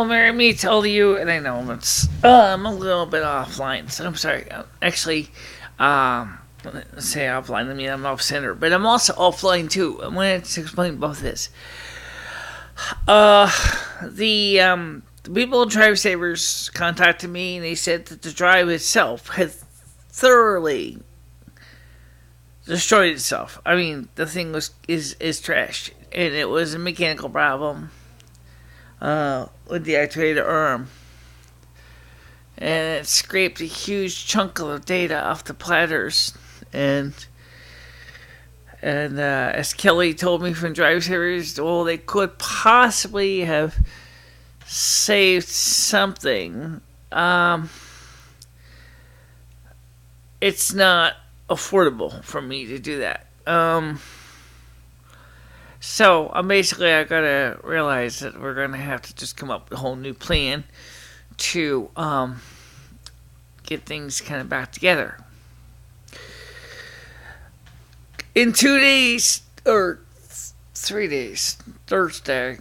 Me tell you, and I know I'm a little bit offline, so I'm sorry. Actually, let's say offline. I mean, I'm off center, but I'm also offline too. I wanted to explain both this. Uh, the people at Drive Savers contacted me, and they said that the drive itself had thoroughly destroyed itself. I mean, the thing is trashed, and it was a mechanical problem with the activated arm, and it scraped a huge chunk of the data off the platters. And as Kelly told me from Drive Series, well, they could possibly have saved something. It's not affordable for me to do that. So I gotta realize that we're gonna have to just come up with a whole new plan to get things kind of back together. In 2 days or 3 days, Thursday,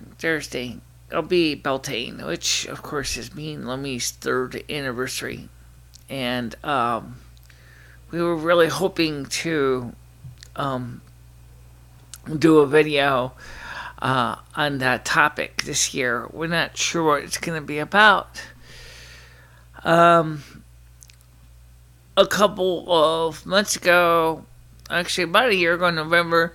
I'll be Beltane, which of course is me and Lemmy's 3rd anniversary, and we were really hoping to do a video on that topic this year. We're not sure what it's going to be about. A couple of months ago, actually about a year ago, November,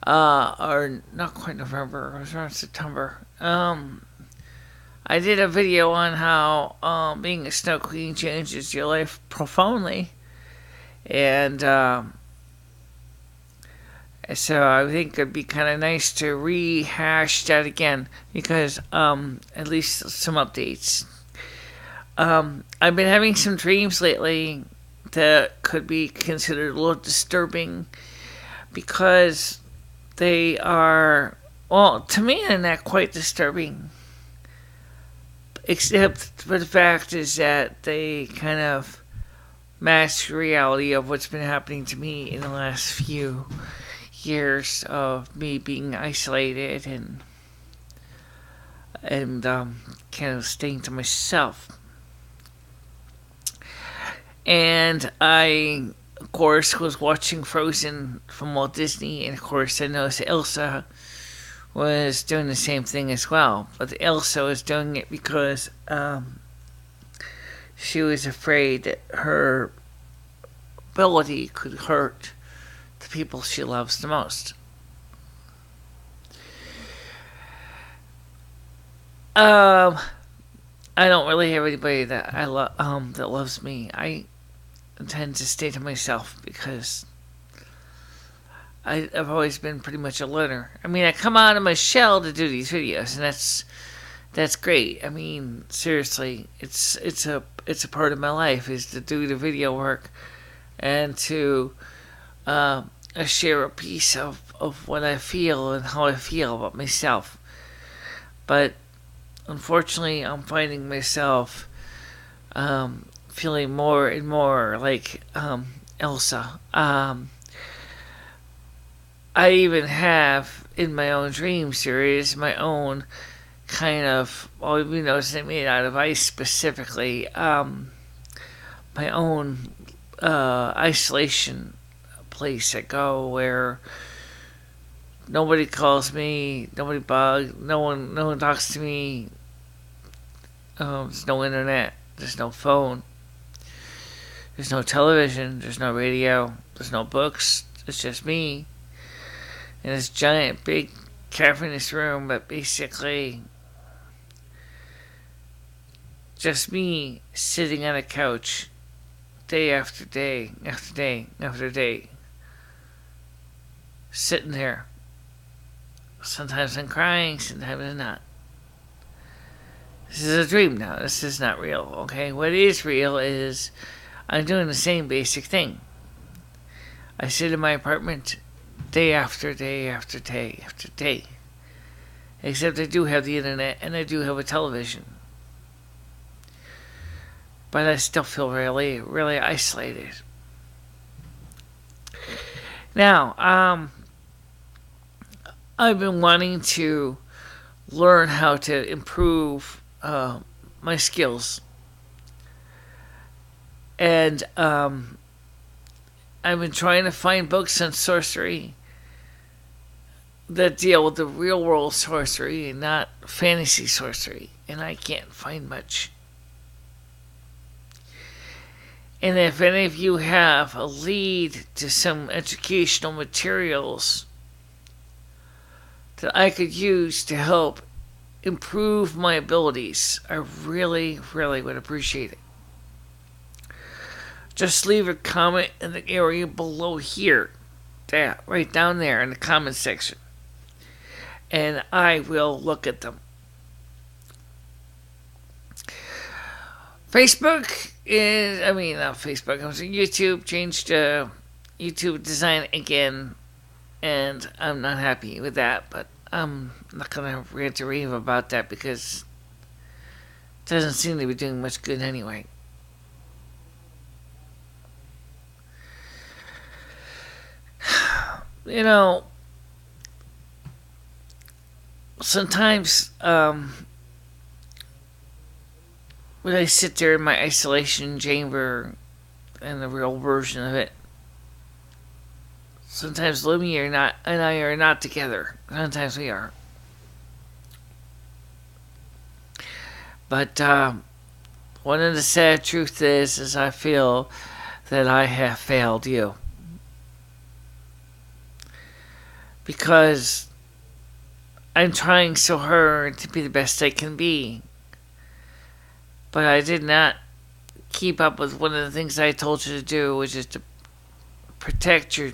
or not quite November, it was around September, I did a video on how being a snow queen changes your life profoundly. And so I think it'd be kind of nice to rehash that again, because at least some updates. I've been having some dreams lately that could be considered a little disturbing, because they are, well, to me they're not quite disturbing, except for the fact is that they kind of mask the reality of what's been happening to me in the last few years of me being isolated and kind of staying to myself. And I, of course, was watching Frozen from Walt Disney, and of course I noticed Elsa was doing the same thing as well. But Elsa was doing it because she was afraid that her ability could hurt the people she loves the most. I don't really have anybody that I love that loves me. I tend to stay to myself because I've always been pretty much a loner. I mean, I come out of my shell to do these videos, and that's great. I mean, seriously, it's a part of my life is to do the video work and to share a piece of what I feel and how I feel about myself. But unfortunately, I'm finding myself feeling more and more like Elsa. I even have in my own dream series my own kind of, well, you know, it's made out of ice specifically. My own isolation place I go where nobody calls me, nobody bugs, no one talks to me. There's no internet, there's no phone, there's no television, there's no radio, there's no books. It's just me in this giant, big, cavernous room, but basically just me sitting on a couch day after day after day after day, sitting there. Sometimes I'm crying, sometimes I'm not. This is a dream now. This is not real, okay? What is real is I'm doing the same basic thing. I sit in my apartment day after day after day after day. Except I do have the internet and I do have a television. But I still feel really, really isolated. Now, I've been wanting to learn how to improve my skills. And I've been trying to find books on sorcery that deal with the real world sorcery and not fantasy sorcery, and I can't find much. And if any of you have a lead to some educational materials that I could use to help improve my abilities, I really, really would appreciate it. Just leave a comment in the area below here. That, right down there in the comment section. And I will look at them. Facebook is, not Facebook, I was on YouTube, changed to YouTube design again, and I'm not happy with that, but I'm not going to rant or rave about that because it doesn't seem to be doing much good anyway. Sometimes when I sit there in my isolation chamber and the real version of it, sometimes Lumie and I are not together. Sometimes we are. But one of the sad truths is I feel that I have failed you. Because I'm trying so hard to be the best I can be. But I did not keep up with one of the things I told you to do, which is to protect your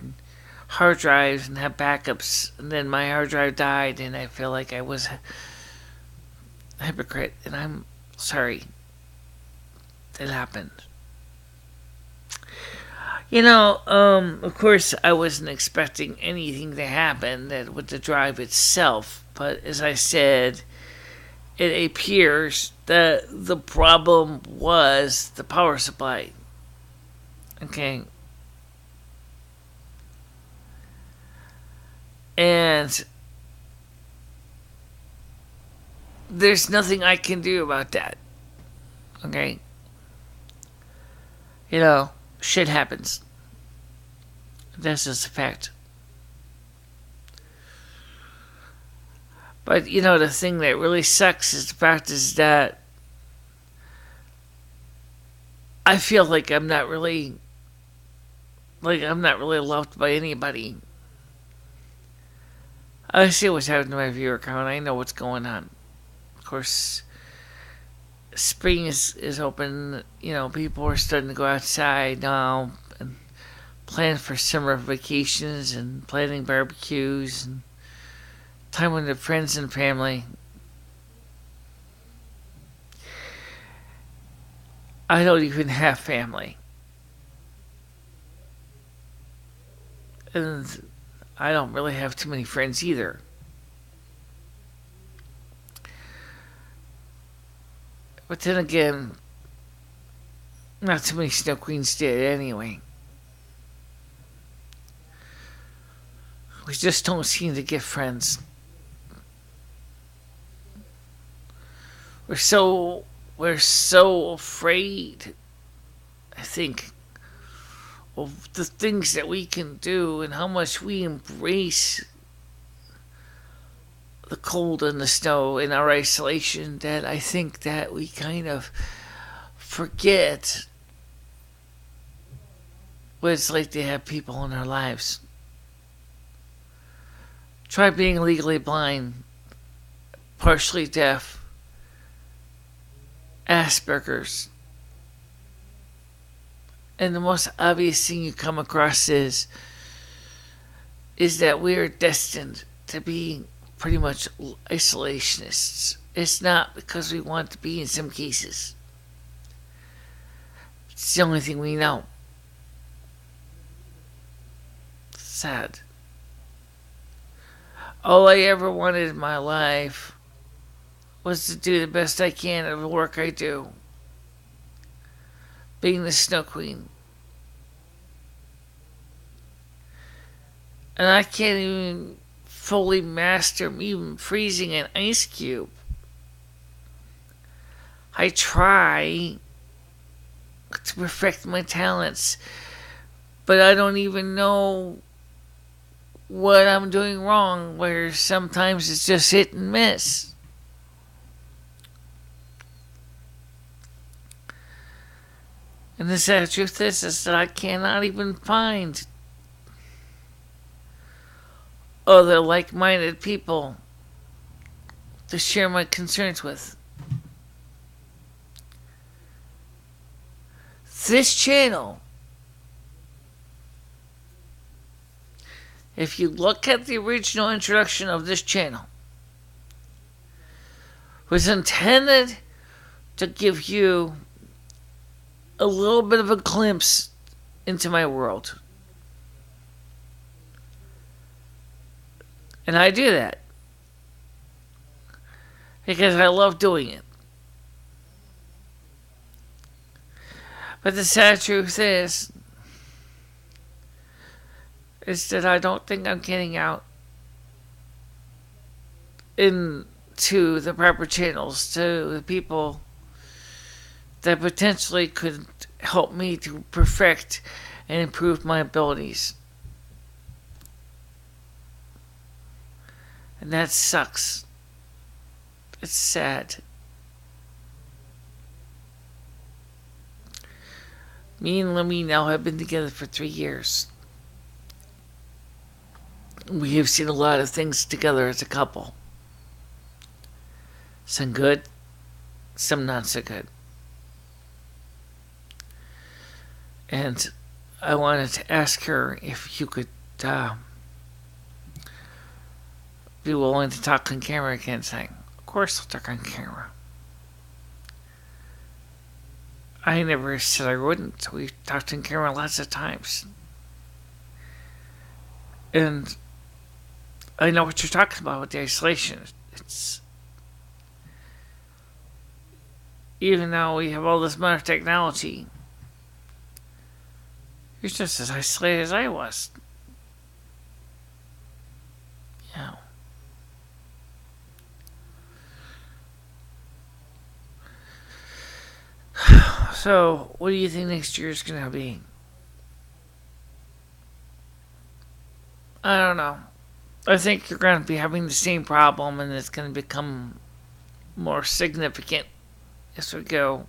hard drives and have backups. And then my hard drive died, and I feel like I was a hypocrite. And I'm sorry that happened. Of course, I wasn't expecting anything to happen with the drive itself. But as I said, it appears that the problem was the power supply. Okay. And there's nothing I can do about that. Okay. Shit happens. That's just a fact. But, the thing that really sucks is the fact is that I feel like I'm not really loved by anybody. I see what's happening to my viewer count. I know what's going on. Of course, spring is open. People are starting to go outside now and plan for summer vacations and planning barbecues and time with their friends and family. I don't even have family. And I don't really have too many friends either. But then again, not too many Snow Queens did anyway. We just don't seem to get friends. We're so afraid, I think, of the things that we can do and how much we embrace the cold and the snow in our isolation that I think that we kind of forget what it's like to have people in our lives. Try being legally blind, partially deaf, Asperger's. And the most obvious thing you come across is that we are destined to be pretty much isolationists. It's not because we want to be in some cases. It's the only thing we know. Sad. All I ever wanted in my life was to do the best I can at the work I do. Being the Snow Queen. And I can't even fully master even freezing an ice cube. I try to perfect my talents, but I don't even know what I'm doing wrong, where sometimes it's just hit and miss. And the sad truth is that I cannot even find other like-minded people to share my concerns with. This channel, if you look at the original introduction of this channel, was intended to give you a little bit of a glimpse into my world. And I do that because I love doing it. But the sad truth is that I don't think I'm getting out into the proper channels to the people that potentially could help me to perfect and improve my abilities. And that sucks. It's sad. Me and Lemmy now have been together for 3 years. We have seen a lot of things together as a couple. Some good, some not so good. And I wanted to ask her if you could be willing to talk on camera again, saying, of course I'll talk on camera. I never said I wouldn't. We've talked on camera lots of times. And I know what you're talking about with the isolation. It's even though we have all this modern technology, you're just as isolated as I was. Yeah. So, what do you think next year is going to be? I don't know. I think you're going to be having the same problem, and it's going to become more significant as we go.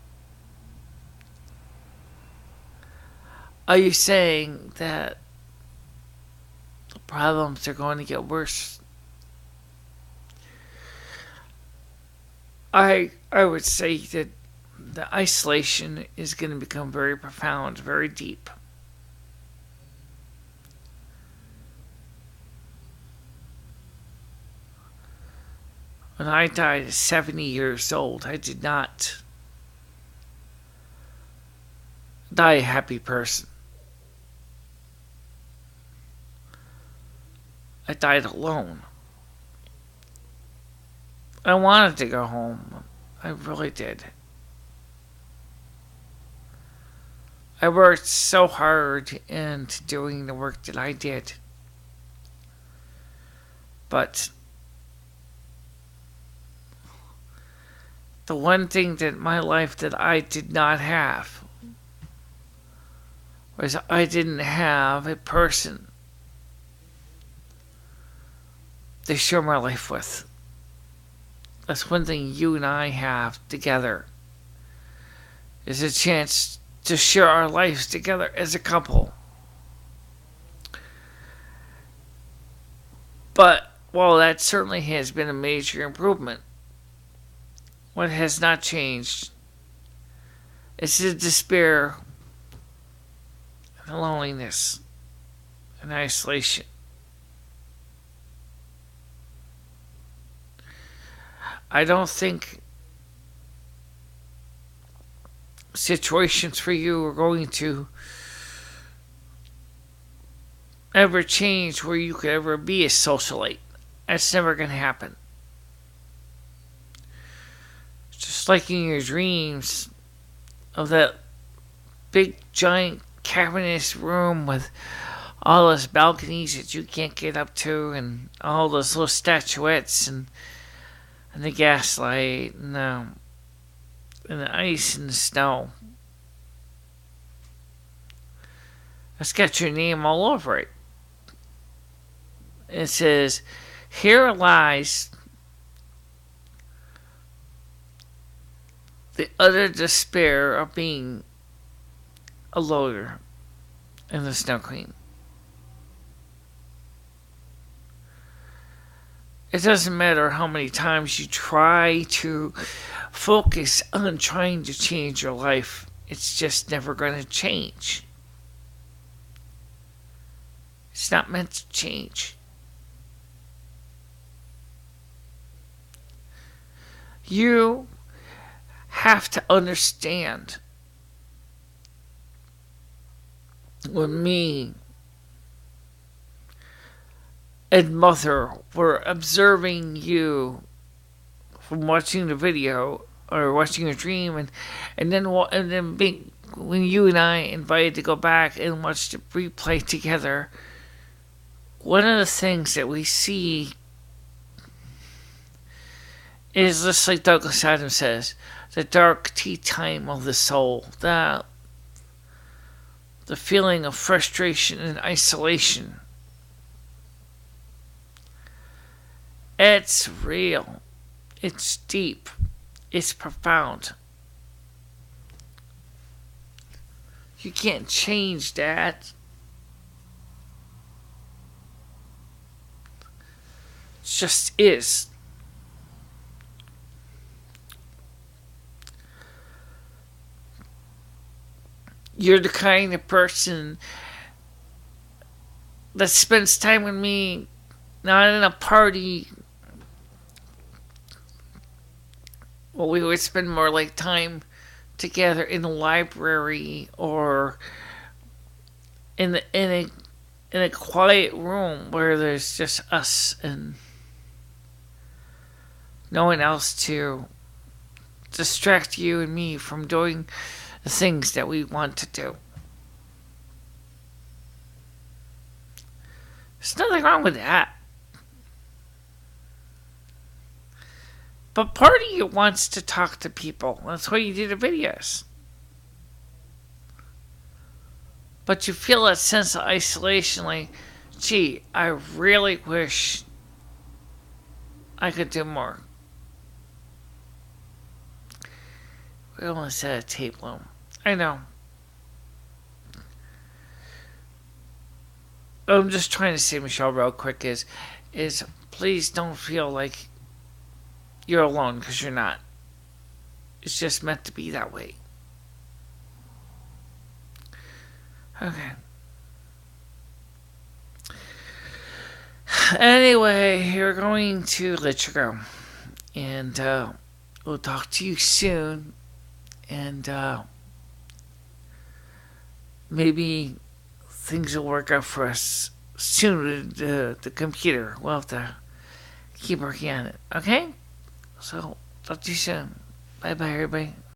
Are you saying that the problems are going to get worse? I would say that the isolation is going to become very profound, very deep. When I died at 70 years old, I did not die a happy person. I died alone. I wanted to go home. I really did. I worked so hard into doing the work that I did. But the one thing that my life that I did not have was I didn't have a person to share my life with. That's one thing you and I have together, is a chance to share our lives together as a couple. But while that certainly has been a major improvement, what has not changed is the despair and loneliness and isolation. I don't think situations for you are going to ever change where you could ever be a socialite. That's never going to happen. Just like in your dreams of that big giant cavernous room with all those balconies that you can't get up to and all those little statuettes and the gaslight. No. and the ice and the snow. It's got your name all over it. It says, "Here lies the utter despair of being a lawyer and the Snow Queen." It doesn't matter how many times you try to focus on trying to change your life, it's just never going to change. It's not meant to change. You have to understand, when me and Mother were observing you from watching the video or watching your dream, and then being, when you and I invited to go back and watch the replay together, one of the things that we see is just like Douglas Adams says, the dark tea time of the soul, the feeling of frustration and isolation. It's real. It's deep. It's profound. You can't change that. It just is. You're the kind of person that spends time with me, not in a party. Well, we would spend more like time together in the library or in a quiet room where there's just us and no one else to distract you and me from doing the things that we want to do. There's nothing wrong with that. But part of you wants to talk to people. That's why you do the videos. But you feel that sense of isolation, like, gee, I really wish I could do more. We almost had a tape loom. I know. I'm just trying to say, Michele, real quick, is please don't feel like you're alone, because you're not. It's just meant to be that way. Okay. Anyway, we're going to let you go. And we'll talk to you soon. And maybe things will work out for us soon with the computer. We'll have to keep working on it. Okay? So, talk to you soon. Bye-bye, everybody.